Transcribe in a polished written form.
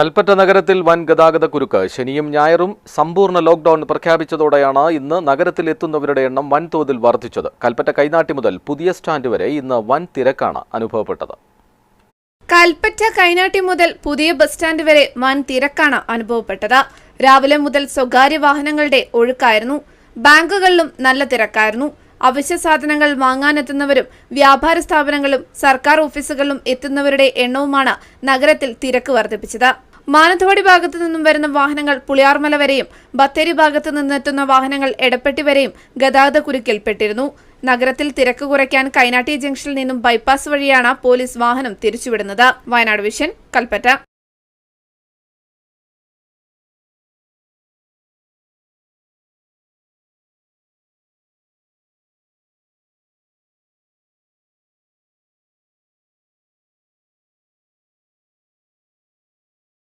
കൽപ്പറ്റ നഗരത്തിൽ വൻ ഗതാഗത കുരുക്ക്. ശനിയും ഞായറും സമ്പൂർണ്ണ ലോക്ഡൌൺ പ്രഖ്യാപിച്ചതോടെയാണ് ഇന്ന് നഗരത്തിൽ എത്തുന്നവരുടെ എണ്ണം വൻതോതിൽ വർദ്ധിച്ചത്. കൽപ്പറ്റ കൈനാട്ടി മുതൽ പുതിയ സ്റ്റാൻഡ് വരെ ഇന്ന് വൻ തിരക്കാണ് അനുഭവപ്പെട്ടത്. കൽപ്പറ്റ കൈനാട്ടി മുതൽ പുതിയ ബസ് സ്റ്റാൻഡ് വരെ വൻ തിരക്കാണ് അനുഭവപ്പെട്ടത്. രാവിലെ മുതൽ സ്വകാര്യ വാഹനങ്ങളുടെ ഒഴുക്കായിരുന്നു. ബാങ്കുകളിലും നല്ല തിരക്കായിരുന്നു. അവശ്യ സാധനങ്ങൾ വാങ്ങാനെത്തുന്നവരും വ്യാപാര സ്ഥാപനങ്ങളും സർക്കാർ ഓഫീസുകളിലും എത്തുന്നവരുടെ എണ്ണവുമാണ് നഗരത്തിൽ തിരക്ക് വർദ്ധിപ്പിച്ചത്. മാനന്തവാടി ഭാഗത്തു നിന്നും വരുന്ന വാഹനങ്ങൾ പുളിയാർമല വരെയും ബത്തേരി ഭാഗത്തു നിന്നെത്തുന്ന വാഹനങ്ങൾ എടപ്പെട്ടി വരെയും ഗതാഗത കുരുക്കിൽപ്പെട്ടിരുന്നു. നഗരത്തിൽ തിരക്ക് കുറയ്ക്കാൻ കൈനാട്ടി ജംഗ്ഷനിൽ നിന്നും ബൈപ്പാസ് വഴിയാണ് പോലീസ് വാഹനം തിരിച്ചുവിടുന്നത്. വയനാട് വിഷൻ, കൽപ്പറ്റ.